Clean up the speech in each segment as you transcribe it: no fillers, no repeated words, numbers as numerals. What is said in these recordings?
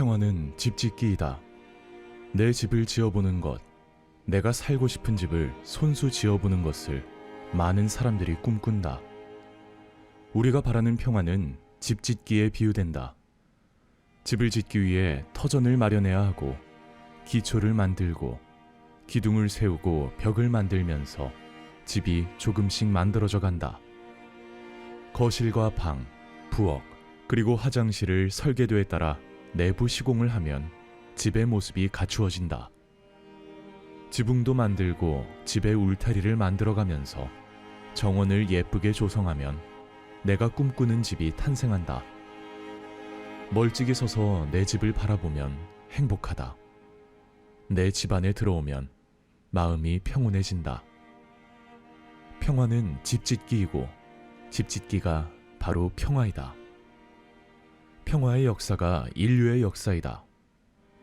평화는 집짓기이다. 내 집을 지어보는 것, 내가 살고 싶은 집을 손수 지어보는 것을 많은 사람들이 꿈꾼다. 우리가 바라는 평화는 집짓기에 비유된다. 집을 짓기 위해 터전을 마련해야 하고, 기초를 만들고, 기둥을 세우고 벽을 만들면서 집이 조금씩 만들어져 간다. 거실과 방, 부엌, 그리고 화장실을 설계도에 따라 내부 시공을 하면 집의 모습이 갖추어진다. 지붕도 만들고 집의 울타리를 만들어가면서 정원을 예쁘게 조성하면 내가 꿈꾸는 집이 탄생한다. 멀찍이 서서 내 집을 바라보면 행복하다. 내 집 안에 들어오면 마음이 평온해진다. 평화는 집짓기이고 집짓기가 바로 평화이다. 평화의 역사가 인류의 역사이다.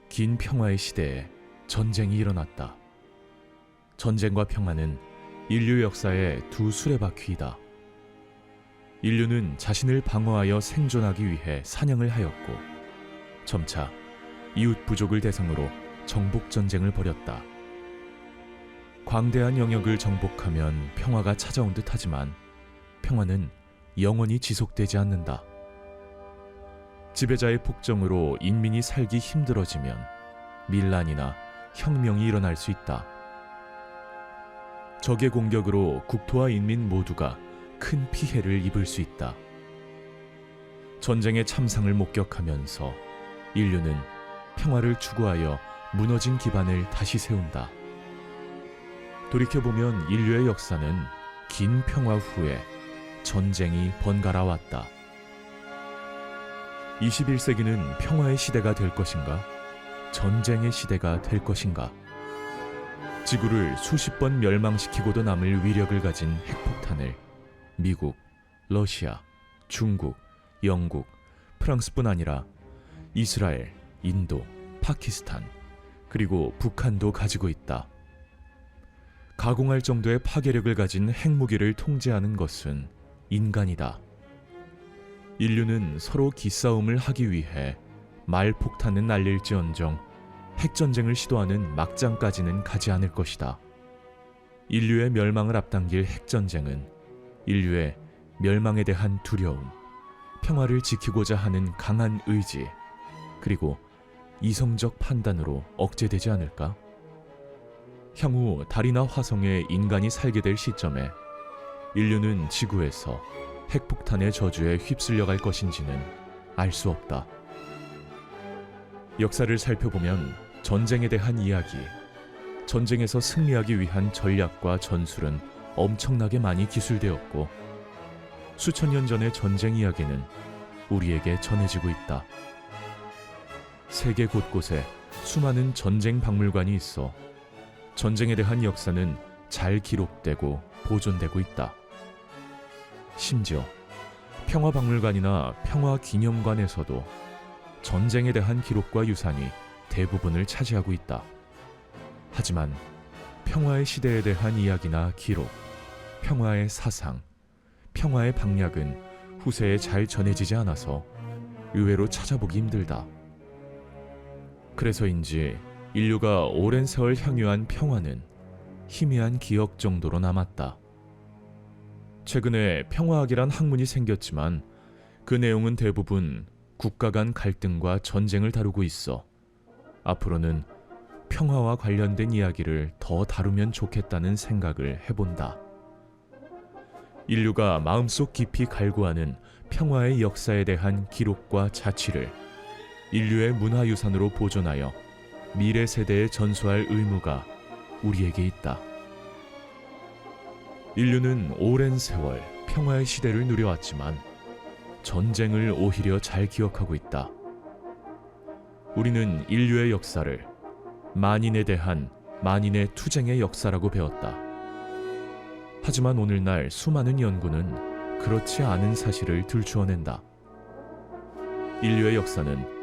긴 평화의 시대에 전쟁이 일어났다. 전쟁과 평화는 인류 역사의 두 수레바퀴이다. 인류는 자신을 방어하여 생존하기 위해 사냥을 하였고, 점차 이웃 부족을 대상으로 정복 전쟁을 벌였다. 광대한 영역을 정복하면 평화가 찾아온 듯 하지만 평화는 영원히 지속되지 않는다. 지배자의 폭정으로 인민이 살기 힘들어지면 밀란이나 혁명이 일어날 수 있다. 적의 공격으로 국토와 인민 모두가 큰 피해를 입을 수 있다. 전쟁의 참상을 목격하면서 인류는 평화를 추구하여 무너진 기반을 다시 세운다. 돌이켜보면 인류의 역사는 긴 평화 후에 전쟁이 번갈아 왔다. 21세기는 평화의 시대가 될 것인가? 전쟁의 시대가 될 것인가? 지구를 수십 번 멸망시키고도 남을 위력을 가진 핵폭탄을 미국, 러시아, 중국, 영국, 프랑스뿐 아니라 이스라엘, 인도, 파키스탄, 그리고 북한도 가지고 있다. 가공할 정도의 파괴력을 가진 핵무기를 통제하는 것은 인간이다. 인류는 서로 기싸움을 하기 위해 말폭탄은 날릴지언정 핵전쟁을 시도하는 막장까지는 가지 않을 것이다. 인류의 멸망을 앞당길 핵전쟁은 인류의 멸망에 대한 두려움, 평화를 지키고자 하는 강한 의지, 그리고 이성적 판단으로 억제되지 않을까? 향후 달이나 화성에 인간이 살게 될 시점에 인류는 지구에서 핵폭탄의 저주에 휩쓸려 갈 것인지는 알 수 없다. 역사를 살펴보면 전쟁에 대한 이야기, 전쟁에서 승리하기 위한 전략과 전술은 엄청나게 많이 기술되었고, 수천 년 전의 전쟁 이야기는 우리에게 전해지고 있다. 세계 곳곳에 수많은 전쟁 박물관이 있어 전쟁에 대한 역사는 잘 기록되고 보존되고 있다. 심지어 평화박물관이나 평화기념관에서도 전쟁에 대한 기록과 유산이 대부분을 차지하고 있다. 하지만 평화의 시대에 대한 이야기나 기록, 평화의 사상, 평화의 방략은 후세에 잘 전해지지 않아서 의외로 찾아보기 힘들다. 그래서인지 인류가 오랜 세월 향유한 평화는 희미한 기억 정도로 남았다. 최근에 평화학이란 학문이 생겼지만 그 내용은 대부분 국가 간 갈등과 전쟁을 다루고 있어 앞으로는 평화와 관련된 이야기를 더 다루면 좋겠다는 생각을 해본다. 인류가 마음속 깊이 갈구하는 평화의 역사에 대한 기록과 자취를 인류의 문화유산으로 보존하여 미래 세대에 전수할 의무가 우리에게 있다. 인류는 오랜 세월 평화의 시대를 누려왔지만 전쟁을 오히려 잘 기억하고 있다. 우리는 인류의 역사를 만인에 대한 만인의 투쟁의 역사라고 배웠다. 하지만 오늘날 수많은 연구는 그렇지 않은 사실을 들추어낸다. 인류의 역사는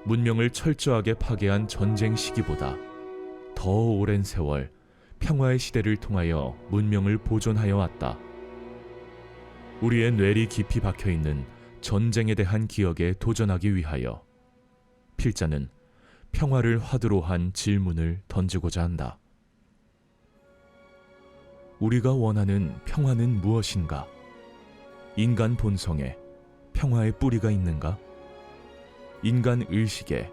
문명을 철저하게 파괴한 전쟁 시기보다 더 오랜 세월 평화의 시대를 통하여 문명을 보존하여 왔다. 우리의 뇌리 깊이 박혀있는 전쟁에 대한 기억에 도전하기 위하여 필자는 평화를 화두로 한 질문을 던지고자 한다. 우리가 원하는 평화는 무엇인가? 인간 본성에 평화의 뿌리가 있는가? 인간 의식에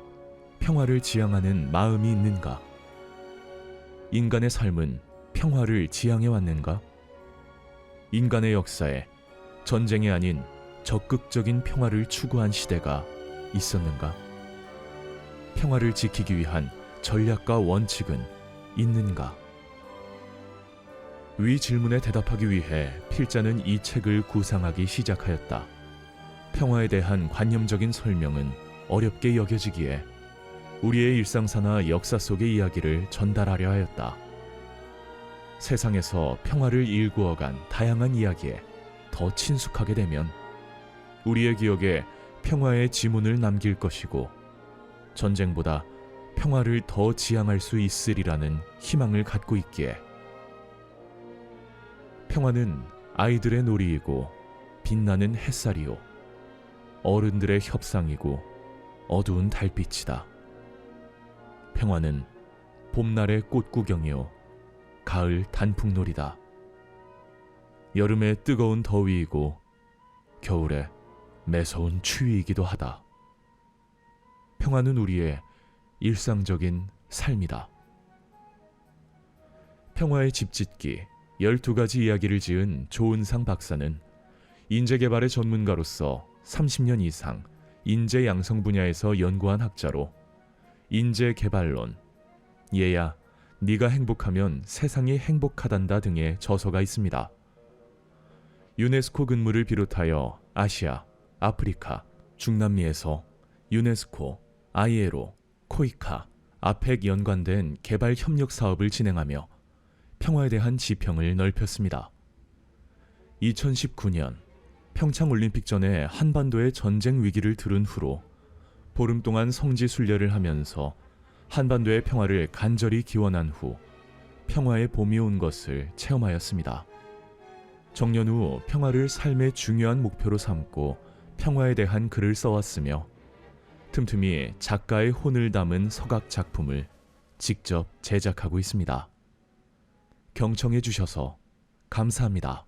평화를 지향하는 마음이 있는가? 인간의 삶은 평화를 지향해 왔는가? 인간의 역사에 전쟁이 아닌 적극적인 평화를 추구한 시대가 있었는가? 평화를 지키기 위한 전략과 원칙은 있는가? 위 질문에 대답하기 위해 필자는 이 책을 구상하기 시작하였다. 평화에 대한 관념적인 설명은 어렵게 여겨지기에 우리의 일상사나 역사 속의 이야기를 전달하려 하였다. 세상에서 평화를 일구어간 다양한 이야기에 더 친숙하게 되면 우리의 기억에 평화의 지문을 남길 것이고 전쟁보다 평화를 더 지향할 수 있으리라는 희망을 갖고 있기에 평화는 아이들의 놀이이고 빛나는 햇살이요 어른들의 협상이고 어두운 달빛이다. 평화는 봄날의 꽃구경이요 가을 단풍놀이다. 여름의 뜨거운 더위이고 겨울의 매서운 추위이기도 하다. 평화는 우리의 일상적인 삶이다. 평화의 집짓기 12가지 이야기를 지은 조은상 박사는 인재개발의 전문가로서 30년 이상 인재 양성 분야에서 연구한 학자로 인재개발론, 얘야 네가 행복하면 세상이 행복하단다 등의 저서가 있습니다. 유네스코 근무를 비롯하여 아시아, 아프리카, 중남미에서 유네스코, ILO, 코이카, 아펙 연관된 개발 협력 사업을 진행하며 평화에 대한 지평을 넓혔습니다. 2019년 평창올림픽 전에 한반도의 전쟁 위기를 들은 후로 보름 동안 성지 순례를 하면서 한반도의 평화를 간절히 기원한 후 평화의 봄이 온 것을 체험하였습니다. 정년 후 평화를 삶의 중요한 목표로 삼고 평화에 대한 글을 써왔으며 틈틈이 작가의 혼을 담은 서각 작품을 직접 제작하고 있습니다. 경청해 주셔서 감사합니다.